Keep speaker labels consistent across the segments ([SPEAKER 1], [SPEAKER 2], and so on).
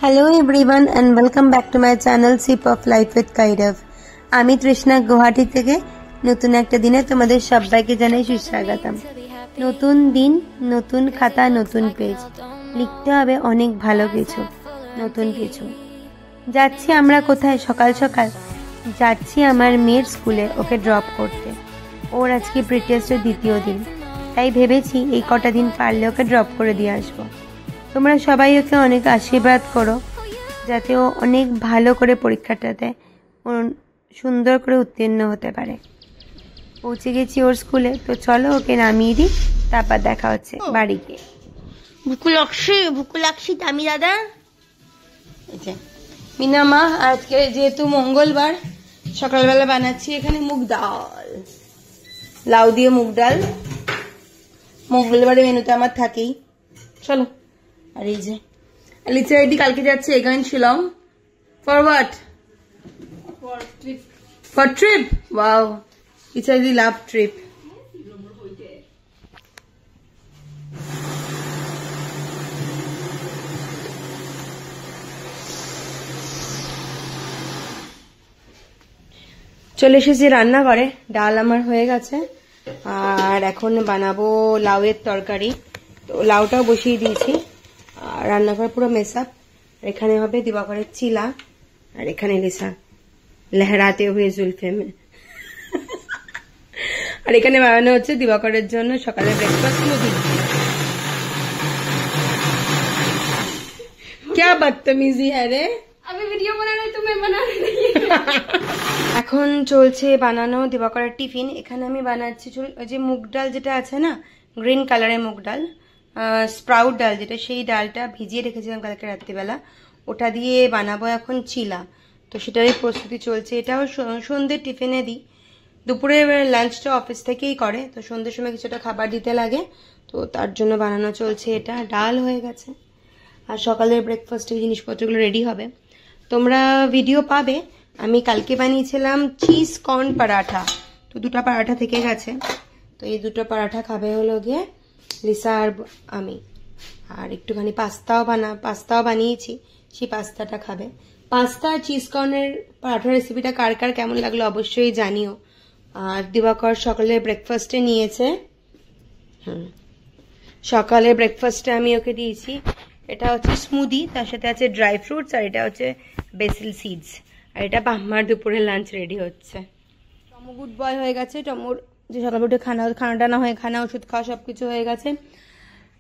[SPEAKER 1] Hello everyone and welcome back to my channel Sip of Life with Kairav. আমি তৃষ্ণা গুয়াহাটি থেকে নতুন একটা দিনে তোমাদের সবাইকে জানাই সুস্বাগতম। নতুন দিন, নতুন খাতা, নতুন পেজ। লিখতে হবে অনেক ভালো কিছু, নতুন কিছু। যাচ্ছি আমরা কোথায়? সকাল সকাল যাচ্ছি আমার মেয়ের স্কুলে ওকে ড্রপ করতে। ওর আজকে প্রি টেস্টের দ্বিতীয় দিন, তাই ভেবেছি এই কটা দিন পারলে ওকে ড্রপ করে দিয়ে আসবো। তোমরা সবাই ওকে অনেক আশীর্বাদ করো যাতে ও অনেক ভালো করে পরীক্ষাটাতে সুন্দর করে উত্তীর্ণ হতে পারে। পৌঁছে গেছি ওর স্কুলে, তো চলো ওকে নামিয়ে দিই, তারপর দেখা হচ্ছে বাড়ি গিয়ে। ভুকু লাগছি দামি দাদা। মিনা মা, আজকে যেহেতু মঙ্গলবার সকালবেলা বানাচ্ছি এখানে মুগ ডাল, লাউ দিয়ে মুগ ডাল। মঙ্গলবারের মেনুতে আমার থাকেই। চলো। আর এই যে লিচা এদি কালকে যাচ্ছে again Shillong. For what? For trip. Wow, লিচা এদি লাভ ট্রিপ। চলে এসেছি রান্নাঘরে। ডাল আমার হয়ে গেছে আর এখন বানাবো লাউয়ের তরকারি। তো লাউটাও বসিয়ে দিয়েছি। আর রান্নাঘর পুরো মেসআপ। এখানে হবে দিবাকরের চিলা আর এখানে লিসা লহরাতে হুয়ে জুলফে মে। আর এখানে বানানো হচ্ছে দিবাকরের জন্য সকালে ব্রেকফাস্ট মুদি। क्या बदतमीजी है रे?
[SPEAKER 2] अभी वीडियो बना रहे तो मैं बना रही।
[SPEAKER 1] এখন চলছে বানানো দিবাকরের টিফিন। এখানে আমি বানাচ্ছি যে মুগ ডাল যেটা আছে না, গ্রিন কালারের মুগ ডাল, স্প্রাউট ডাল যেটা, সেই ডালটা ভিজিয়ে রেখেছিলাম কালকে রাত্রিবেলা, ওটা দিয়ে বানাবো এখন চিলা। তো সেটারই প্রস্তুতি চলছে। এটাও সন্ধ্যের টিফিনে দিই। দুপুরে লাঞ্চটা অফিস থেকেই করে, তো সন্ধ্যের সময় কিছুটা খাবার দিতে লাগে, তো তার জন্য বানানো চলছে। এটা ডাল হয়ে গেছে আর সকালের ব্রেকফাস্টের জিনিসপত্রগুলো রেডি হবে। তোমরা ভিডিও পাবে। আমি কালকে বানিয়েছিলাম চিজ কর্ন পরাঠা, তো দুটো পরাঠা থেকে গেছে। তো এই দুটো পরাঠা খাবে হলো গিয়ে লিসা আর আমি। আর একটুখানি পাস্তাও বানিয়েছি, সেই পাস্তাটা খাবে। পাস্তা আর চিজ কর্নের পরাঠা রেসিপিটা কার কার কেমন লাগলো অবশ্যই জানিও। আর দিবাকর সকালের ব্রেকফাস্টে নিয়েছে, সকালে ব্রেকফাস্টে আমি ওকে দিয়েছি, এটা হচ্ছে স্মুদি, তার সাথে আছে ড্রাই ফ্রুটস, আর এটা হচ্ছে বেসিল সিডস। আর এটা আমার দুপুরে লাঞ্চ রেডি হচ্ছে। টমু গুড বয় হয়ে গেছে। টমুর যে সকালে উঠে খানাটা না হয়ে খানা, ওষুধ খাওয়া সবকিছু হয়ে গেছে।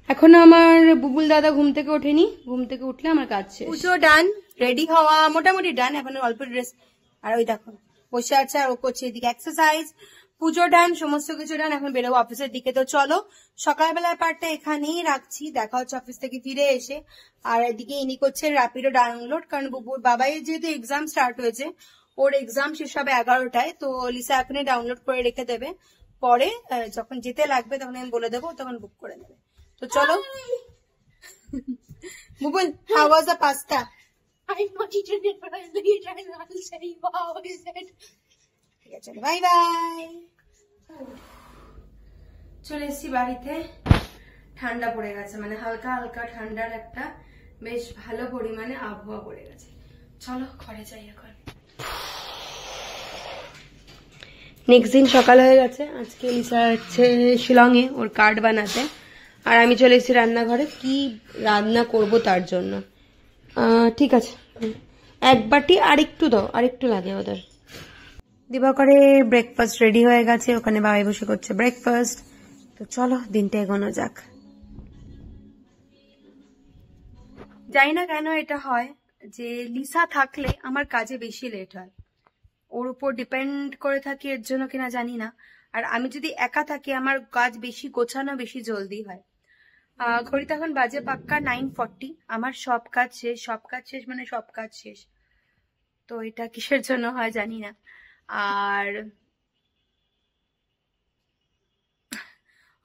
[SPEAKER 1] এখনো আমার বুবুল দাদা ঘুম থেকে ওঠেনি। ঘুম থেকে উঠলে আমার কাজ শেষ। পুজো ডান, রেডি হওয়া মোটামুটি ডান, এখন অল্প ড্রেস। আর ওই দেখো বসে আছে আর ও করছে এদিকে এক্সারসাইজ। পুজো ডান, সমস্ত কিছু ডান, এখন বেরোবো অফিসের দিকে। তো চলো সকালবেলার পার্টটা এখানেই রাখছি, দেখা হচ্ছে অফিস থেকে ফিরে এসে। আর এদিকে ইনি করছে র্যাপিডো ডাউনলোড, কারণ বুবুর বাবাইয়ের যেহেতু এক্সাম স্টার্ট হয়েছে, ওর এক্সাম শেষ হবে 11টায়। তো লিসা এখনই ডাউনলোড করে রেখে দেবে, পরে যখন যেতে লাগবে তখন আমি বলে দেবো, তখন বুক করে নেবে। তো চলো। Bubul, how was the pasta?
[SPEAKER 2] I'm not eating it, but I'll eat it and I'll say, wow, is it?
[SPEAKER 1] ঠিক আছে, বাই বাই। চলে এসেছি বাড়িতে। ঠান্ডা পড়ে গেছে, মানে হালকা হালকা ঠান্ডার একটা বেশ ভালো পরিমাণে আবহাওয়া পড়ে গেছে। চলো ঘরে যাই এখন। নেক্সট দিন সকাল হয়ে গেছে। আজকে লিসা হচ্ছে শিলংয়ে ওর কার্ড বানাতে, আর আমি চলে এসেছি রান্নাঘরে কি রান্না করব তার জন্য। ঠিক আছে, এক বাটি আর একটু দাও, আর একটু লাগে ওদের। দিবাকরে ব্রেকফাস্ট রেডি হয়ে গেছে, ওখানে বাবাই বসে করছে ব্রেকফাস্ট। তো চলো দিনটা এগোনো যাক। জানি না কেন এটা হয় যে লিসা থাকলে আমার কাজে বেশি লেট হয়। ওর উপর ডিপেন্ড করে থাকি, এর জন্য কিনা জানি না। আর আমি যদি একা থাকি আমার কাজ বেশি গোছানো, বেশি জলদি হয়। ঘড়িতে এখন বাজে পাক্কা 9:40। আমার সব কাজ শেষ মানে সব কাজ শেষ। তো এটা কিসের জন্য হয় জানি না। আর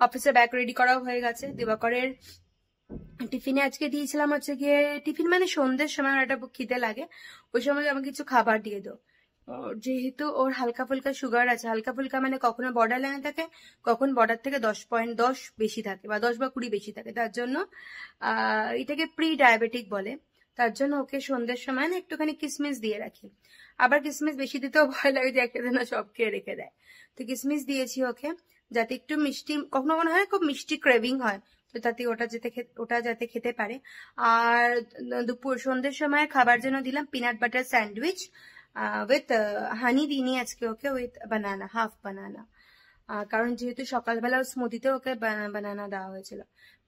[SPEAKER 1] অফিসে ব্যাগ রেডি করাও হয়ে গেছে। দিবাকরের টিফিনে আজকে দিয়েছিলাম হচ্ছে গিয়ে, টিফিন মানে সন্ধ্যের সময় একটা খিদে লাগে, ওই সময় আমাকে কিছু খাবার দিয়ে দাও। যেহেতু ওর হালকা ফুলকা সুগার আছে, হালকা ফুলকা মানে কখনো বর্ডার লাইনে থাকে, কখন বর্ডার থেকে 10.10 বেশি থাকে, বা 10 বা 20 বেশি থাকে, তার জন্য এটাকে প্রি ডায়াবেটিক বলে। তো তার জন্য ওকে সন্ধ্যের সময় না একটুখানি কিসমিস দিয়ে রাখি। আবার কিসমিস বেশি দিতেও ভয় লাগে যে একটা দিন সব খেয়ে রেখে দেয়, তো কিসমিস দিয়েছি ওকে যাতে একটু মিষ্টি, কখনো কখনো হয় খুব মিষ্টি ক্রেভিং হয়, তো তাতে ওটা যাতে খেতে পারে। আর দুপুর সন্ধ্যের সময় খাবার জন্য দিলাম পিনাট বাটার স্যান্ডউইচ উইথ হানি দিইনি আজকে ওকে, উইথ বানানা, হাফ বানানা, কারণ যেহেতু সকালবেলা স্মুদিতে ওকে বানানা দেওয়া হয়েছিল।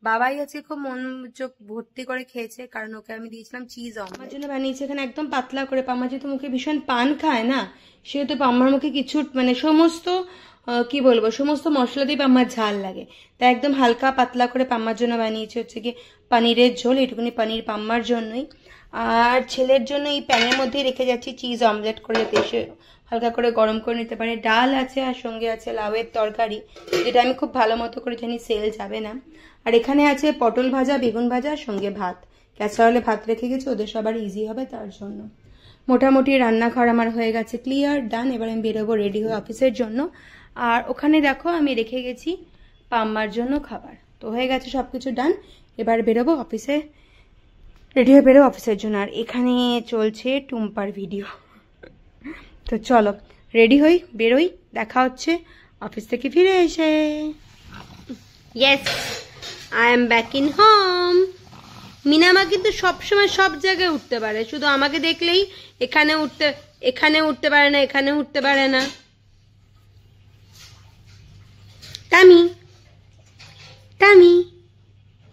[SPEAKER 1] বাবাই আজকে খুব মন চোখ ভর্তি করে খেয়েছে, কারণ ওকে আমি দিয়েছিলাম চিজ অমলেট। আমার জন্য বানিয়েছে এখানে একদম পাতলা করে। পাম্মা যেহেতু মুখে ভীষণ পান খায় না, সেহেতু পাম্মার মুখে কিছু মানে সমস্ত কি বলবো, সমস্ত মশলা দিয়ে পাম্মার ঝাল লাগে, তাই একদম হালকা পাতলা করে পাম্মার জন্য বানিয়েছে হচ্ছে কি পনিরের ঝোল, এটুকুনি পনির পাম্মার জন্যই। আর ছেলের জন্য এই প্যানের মধ্যেই রেখে যাচ্ছি চিজ অমলেট করে, যাতে এসে হালকা করে গরম করে নিতে পারে। ডাল আছে আর সঙ্গে আছে লাউয়ের তরকারি, যেটা আমি খুব ভালো মতো করে জানি সেল যাবে না। আর এখানে আছে পটল ভাজা, বেগুন ভাজা, সঙ্গে ভাত, ক্যাসারোলে ভাত রেখে গেছি, ওদের সবার ইজি হবে তার জন্য। মোটামুটি রান্নাঘর আমার হয়ে গেছে ক্লিয়ার, ডান। এবার আমি বেরোবো রেডি হয়ে অফিসের জন্য। আর ওখানে দেখো আমি রেখে গেছি পাম্মার জন্য খাবার, তো হয়ে গেছে সবকিছু ডান। এবার বেরোবো অফিসে, রেডি হয়ে বেরোবো অফিসের জন্য। আর এখানে চলছে টুম্পার ভিডিও, তো চলো রেডি হই, বেরোই, দেখা হচ্ছে অফিস থেকে ফিরে এসে। Yes, I am back in home. মিনামা কিন্তু সবসময় সব জায়গায় উঠতে পারে, শুধু আমাকে দেখলেই এখানে উঠতে পারে না, এখানে উঠতে পারে না। টামি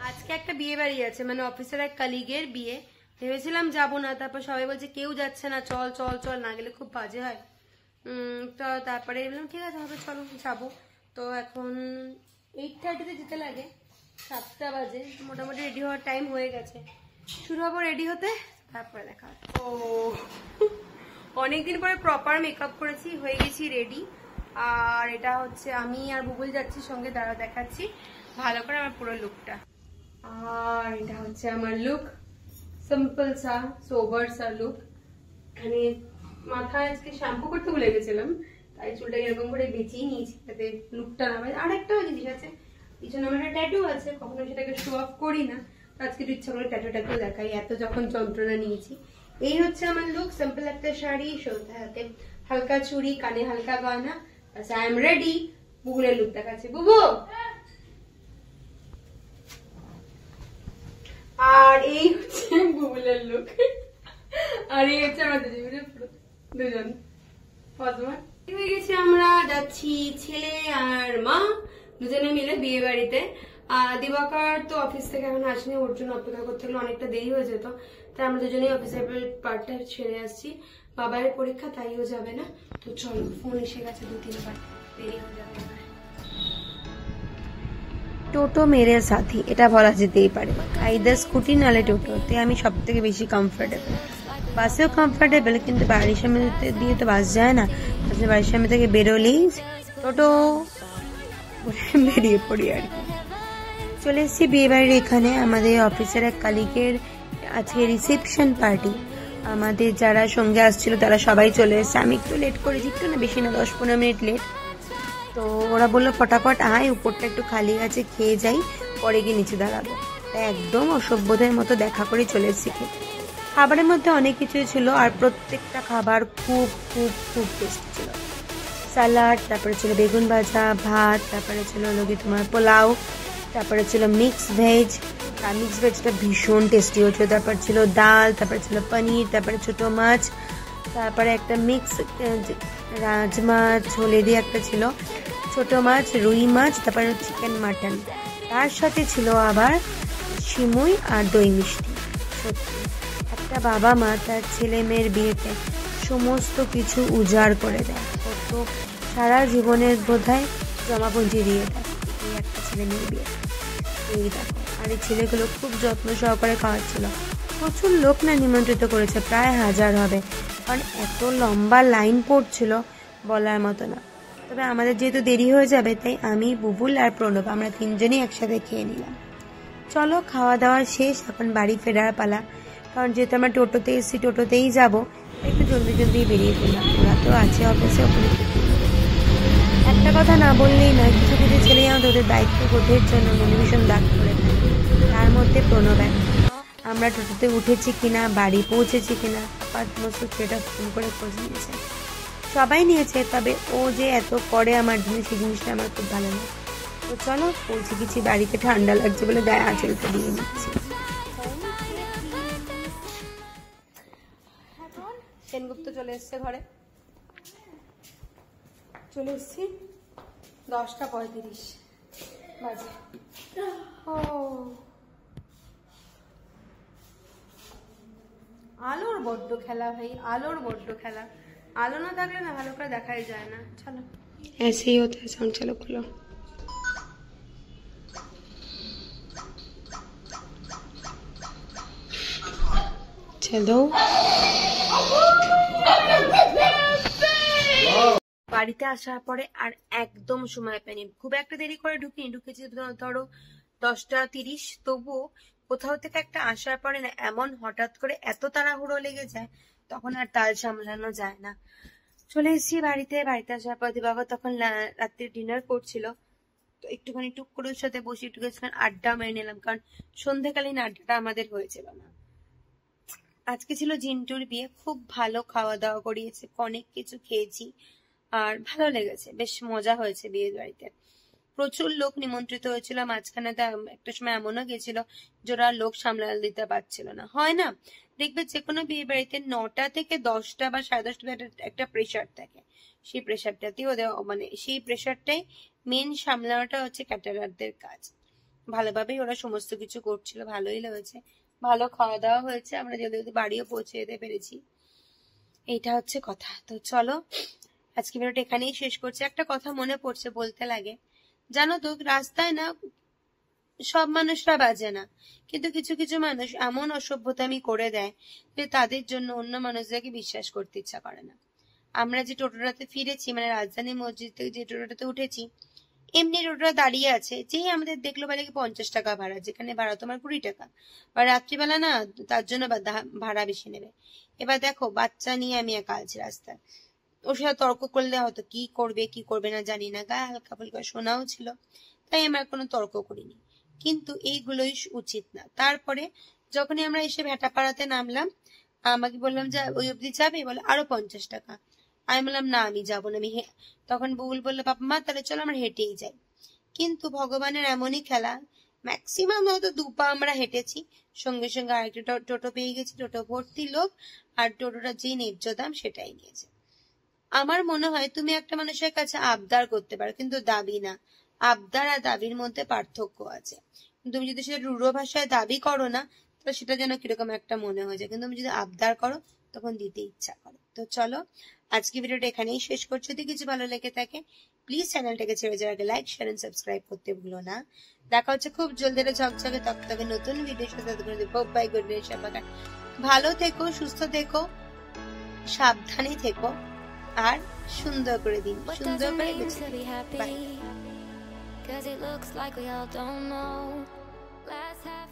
[SPEAKER 1] আজকে একটা বিয়ে বাড়ি আছে, মানে অফিসের এক কলিগের বিয়ে। ভেবেছিলাম যাবো না, তারপর সবাই বলছে কেউ যাচ্ছে না, চল চল চল, না গেলে খুব বাজে হয়। তো তারপরে বললাম ঠিক আছে হবে, চলো যাবো। তো এখন 8:30-তে যেতে লাগে, 7টা বাজে, মোটামুটি রেডি হওয়ার টাইম হয়ে গেছে। শুরু হবো রেডি হতে, তারপরে দেখা। ও অনেকদিন পরে প্রপার মেকআপ করেছি, হয়ে গেছি রেডি। আর এটা হচ্ছে আমি আর বুবুল যাচ্ছি সঙ্গে, দাঁড়া দেখাচ্ছি ভালো করে আমার পুরো লুকটা। আর এটা হচ্ছে আমার লুক, সিম্পল সা সোবার সা লুক। এখানে মাথায় আজকে শ্যাম্পু করতে ভুলে গেছিলাম, তাই চুলটা এরকম করে বেঁচিয়ে নিয়েছি যাতে লুকটা না হয়। আর একটা জিনিস আছে, পিছনে আমার একটা ট্যাটু আছে, কখনো সেটাকে শো অফ করি না, আজকে ইচ্ছা করে ট্যাটু দেখাই, এত যখন যন্ত্রণা নিয়েছি। এই হচ্ছে আমার লুক, সিম্পল একটা শাড়ি, সন্ধ্যা হাতে হালকা চুড়ি, কানে হালকা গয়না, বাস আই এম রেডি। বুবুলের লুক দেখাচ্ছি, বুবু। আর এই হচ্ছে বুবুলের লুক, আর এই হচ্ছে আমার দুজন হয়ে গেছি। আমরা যাচ্ছি ছেলে আর মা দুজনে মিলে বিয়ে বাড়িতে। দিবাকর তো অফিস থেকে এখন আসেনি, ওর জন্য অপেক্ষা করতে গেলে অনেকটা দেরি হয়ে যেত, তাই আমরা দুজনেই অফিসের পার্টটা ছেড়ে আসছি। বাবার পরীক্ষা, তাইও যাবে না। তো চলো, ফোন এসে গেছে 2-3 বার, দেরি হয়ে যাবে। টোটো মেরে সাথী, এটা বলা যেতেই পারে। আইদার স্কুটি নালে টোটোতে আমি সব থেকে বেশি কমফোর্টেবল। বাসেও কমফোর্টেবল, কিন্তু বাড়ির সামনে দিয়ে তো বাস যায় না, বাড়ির সামনে থেকে বেরোলেই টোটো, বেরিয়ে পড়ি আর কি। চলে এসেছি বিয়ে বাড়ির এখানে। আমাদের অফিসের এক কালিকের আজকে রিসেপশন পার্টি, আমাদের যারা সঙ্গে আসছিল তারা সবাই চলে এসেছে। আমি একটু লেট করেছি, একটু না বেশি না, 10-15 মিনিট লেট। তো ওরা বললো ফটাফট আয়, উপরটা একটু খালি আছে, খেয়ে যাই, পরে গিয়ে নিচে দাঁড়াবো। তাই একদম অসভ্যদের মতো দেখা করে চলে এসেছি খেতে। খাবারের মধ্যে অনেক কিছুই ছিল, আর প্রত্যেকটা খাবার খুব খুব খুব টেস্টি ছিল। স্যালাড, তারপরে ছিল বেগুন ভাজা, ভাত, তারপরে ছিল লোকে তোমার পোলাও, তারপরে ছিল মিক্স ভেজ, আর মিক্স ভেজটা ভীষণ টেস্টি হয়েছিল। তারপর ছিল ডাল, তারপরে ছিল পনির, তারপরে ছোটো মাছ, তারপরে একটা মিক্স রাজমা ঝোলে দিয়ে একটা ছিল, ছোটো মাছ, রুই মাছ, তারপরে চিকেন মাটন, তার সাথে ছিল আবার সিমুই আর দই মিষ্টি। সত্যি একটা বাবা মা তার ছেলে মেয়ের বিয়েতে সমস্ত কিছু উজাড় করে দেয়, কত সারা জীবনের বোধহয় জমাপুঞ্জি দিয়ে দেয় এই একটা ছেলে মেয়ের বিয়ে। এই দেখো, আর এই ছেলেগুলো খুব যত্ন সহকারে খাওয়াচ্ছিল। প্রচুর লোক না নিমন্ত্রিত করেছে, প্রায় 1000 হবে, কারণ এত লম্বা লাইন পড়ছিল বলার মতো না। তবে আমাদের যেহেতু দেরি হয়ে যাবে, তাই আমি, বুবুল আর প্রণব আমরা 3জনই একসাথে খেয়ে নিলাম। চলো খাওয়া দাওয়া শেষ, এখন বাড়ি ফেরার পালা, কারণ যেহেতু আমরা টোটোতে এসেছি, টোটোতেই যাবো, একটু জলদি জলদি বেরিয়ে পড়লাম। ওরা তো আছে অফিসে, ওখানে একটা কথা না বললেই নয়, কিছু কিছু ছেলে আমাদের ওদের দায়িত্ববোধের জন্য মনে ভীষণ দাগ করে দেয়, তার মধ্যে প্রণব। আমরা টোটোতে উঠেছি কিনা, বাড়ি পৌঁছেছি কিনা, সমস্ত সেটা ফোন করে খোঁজ নিয়েছে। সবাই নিয়েছে, তবে ও যে এত করে আমার জন্য সেই জিনিসটা আমার খুব ভালো লাগে। তো চলো পৌঁছে গেছি বাড়িতে, ঠান্ডা লাগছে বলে গায়ে আঁচলটা দিয়ে নিচ্ছি। সেনগুপ্ত চলে এসছে ঘরে, চলে এসছি 10:35 বাজে। ও আলোর বড্ড খেলা ভাই, আলোর বড্ড খেলা। আলো না থাকলে না ভালো করে দেখাই যায় না। চলো ऐसे ही होता है। साउंड चलो खुलो। चलो বাড়িতে আসার পরে আর একদম সময় পাইনি, খুব একটা দেরি করে ঢুকেছি ধরো 10:30। তবুও কোথাও থেকে একটা আসার পরে না এমন হঠাৎ করে এত তাড়াহুড়ো লেগে যায়, তখন আর তাল সামলানো যায় না। চলে এসেছি বাড়িতে আসার পর দিবাকর তখন রাত্রে ডিনার করছিল, তো একটুখানি টুক করে ওর সাথে বসে একটুখানি আড্ডা মেরে নিলাম, কারণ সন্ধ্যাকালীন আড্ডাটা আমাদের হয়েছিল না। আজকে ছিল জিন্টুর বিয়ে, খুব ভালো খাওয়া দাওয়া করিয়েছে, অনেক কিছু খেয়েছি আর ভালো লেগেছে, বেশ মজা হয়েছে বিয়ের বাড়িতে। প্রচুর লোক নিমন্ত্রিত হয়েছিল, মাঝখানে একটা সময় এমনও গেছিল যারা লোক সামলাল দিতে পারছিল না। হয় না, দেখবে যে কোনো বিয়ে বাড়িতে 9টা থেকে 10টা বা 10:30 একটা প্রেশার থাকে, সেই প্রেশারটাতেই ওদের মানে সেই প্রেশারটাই মেন সামলানোটা হচ্ছে ক্যাটারারদের কাজ। ভালোভাবেই ওরা সমস্ত কিছু করছিল, ভালোই লেগেছে, ভালো খাওয়া দাওয়া হয়েছে, আমরা জলদি বাড়িও পৌঁছে যেতে পেরেছি। এইটা হচ্ছে কথা। তো চলো আজকে ভিডিওটা এখানেই শেষ করছি। একটা কথা মনে পড়ছে, বলতে লাগে, জানো তো রাস্তায় না সব মানুষরা বাজে না, কিন্তু কিছু কিছু মানুষ এমন অসভ্যতামি করে দেয় যে তাদের জন্য অন্য মানুষদেরকে বিশ্বাস করতে ইচ্ছা করে না। আমরা যে টোটোটাতে ফিরেছি, মানে রাজধানী মসজিদ থেকে যে টোটোটাতে উঠেছি, এমনি টোটোটা দাঁড়িয়ে আছে, যেই আমাদের দেখলো বলে কি 50 টাকা ভাড়া, যেখানে ভাড়া তোমার 20 টাকা, বা রাত্রিবেলা না তার জন্য ভাড়া বেশি নেবে। এবার দেখো বাচ্চা নিয়ে আমি একা আছি রাস্তায়, ওর সাথে তর্ক করলে হয়তো কি করবে না জানি না, গায়ে হালকা ফুলকা শোনাও ছিল, তাই আমরা কোনো তর্ক করিনি, কিন্তু এইগুলোই উচিত না। তারপরে যখনই আমরা এসে ভেটাপাড়াতে নামলাম, আমাকে বললাম যে ওই অব্দি যাবে, বলে আরো 50 টাকা। আমি বললাম না আমি যাবো না, আমি তখন বুবুল বললো বাবা মা তাহলে চলো আমরা হেঁটেই যাই। কিন্তু ভগবানের এমনই খেলা, ম্যাক্সিমাম হয়তো 2 পা আমরা হেঁটেছি, সঙ্গে সঙ্গে আরেকটা টোটো পেয়ে গেছি, টোটো ভর্তি লোক, আর টোটোটা যেই ন্যায্য দাম সেটাই নিয়েছে। আমার মনে হয় তুমি একটা মানুষের কাছে আবদার করতে পারো, কিন্তু দাবি না। আবদার আর দাবির মধ্যে পার্থক্য আছে। তুমি যদি সেটা রূঢ় ভাষায় দাবি করো না, তাহলে সেটা যেন কিরকম একটা মনে হয়ে যায়, কিন্তু তুমি যদি আবদার করো তখন দিতে ইচ্ছা করে। তো চলো আজকে ভিডিওটা এখানেই শেষ করছি। যদি কিছু ভালো লেগে থাকে প্লিজ চ্যানেলটাকে ছেড়ে যাওয়ার আগে লাইক, শেয়ার এন্ড সাবস্ক্রাইব করতে ভুলো না। দেখা হচ্ছে খুব জলদি ঝকঝকে তকতকে নতুন ভিডিওর সাথে। বাই, গুড নাইট, সবাই ভালো থেকো, সুস্থ থেকো, সাবধানে থেকো, আর সুন্দর করে দিন, সুন্দর করে বেঁচে থাকুন। Bye. 'Cause it looks like we all don't know. Let's have